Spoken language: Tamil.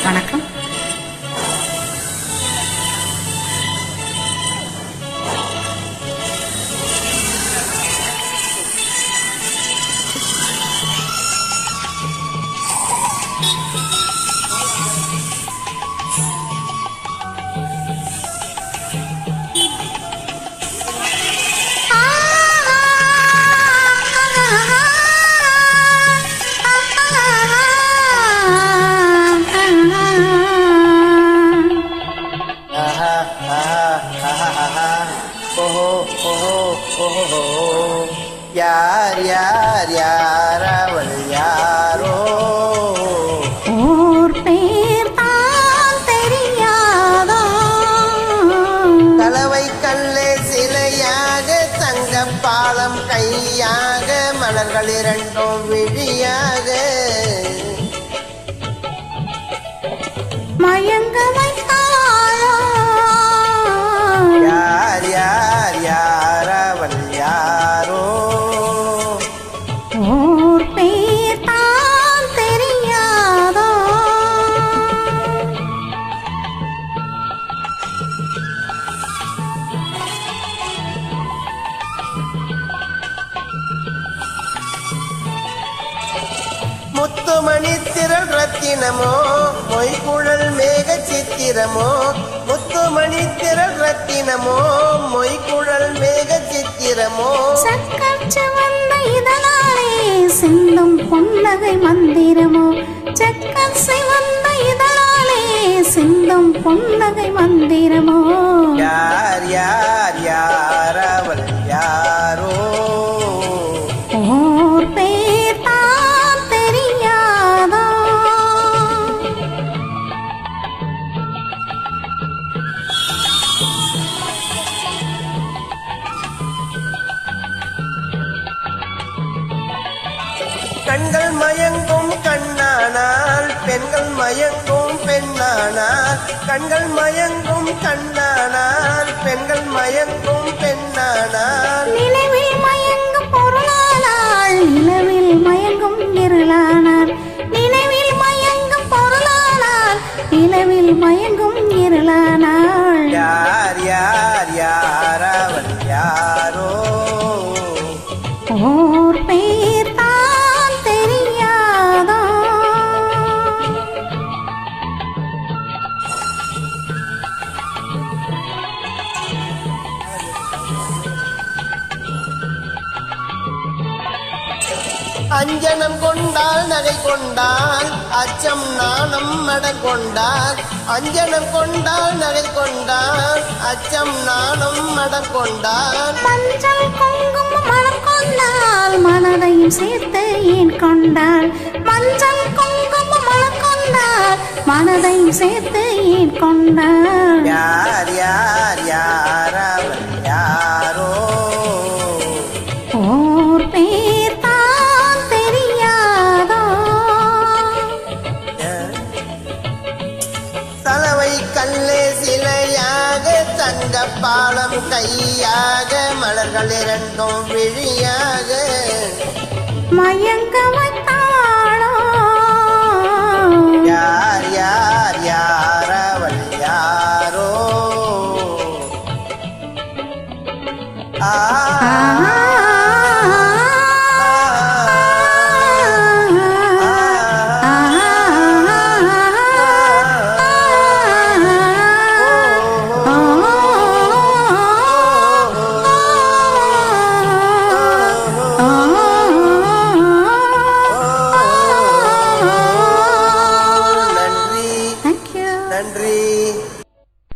வணக்கம். யார் யார் யார் அவள் யாரோ ஓர் பேர் தான் தெரியாதோ கலவை கல்லே சிலையாக தங்க பாலம் கையாக மலர்கள் இரண்டும் விழியாக மயங்க வைத்தாளோ யார் யார் யார் அவள் யாரோ ஓர் பேர் தான் தெரியாதோ முத்துமணி திரள் ரத்தினமோ மொய்குழல் மேக சித்திரமோ முத்துமணி திரள் ரத்தினமோ மொய்குழல் மேக சித்திரமோ சக்கற்று வந்த இதனாலே சிந்தும் புன்னகை மந்திரமோ சக்கற்று வந்த இதனாலே சிந்தும் புன்னகை மந்திரமோ யார் யார் யார் அவள் யாரோ ஓர் பேர் தான் தெரியாதோ கண்கள் மயங்கும் கண்ணானால் பெண்கள் மயங்கும் பெண்ணானால் கண்கள் மயங்கும் கண்ணானால் பெண்கள் மயங்கும் பெண்ணானால் நிலவில் மயங்கும் பொருளானால் நிலவில் மயங்கும் இருளானார் நிலவில் மயங்கும் பொருளானால் நிலவில் மயங்கும் இருளானாள் யார் யார் யார் அவள் யாரோ ஓர் பேர் தான் தெரியாதோ அஞ்சனம் கொண்டால் நகை கொண்டால் அச்சம் நாணம் மடம் கொண்டால் அஞ்சனம் கொண்டால் நகை கொண்டால் அச்சம் நாணம் மடம் கொண்டால் மஞ்சள் குங்குமம் மனம் கொண்டால் மனதையும் சேர்த்து ஏன் கொண்டாள் மஞ்சள் குங்குமம் மனம் கொண்டால் மனதையும் சேர்த்து ஏன் கொண்டாள் யார் யார் யார் அவள் யாரோ ஓர் பேர் தான் தெரியாதோ தலைவை கல்லே சிலையாக தங்க பாலம் கையாக மலர்கள் இரண்டும் விழியாக மயங்க வைத்த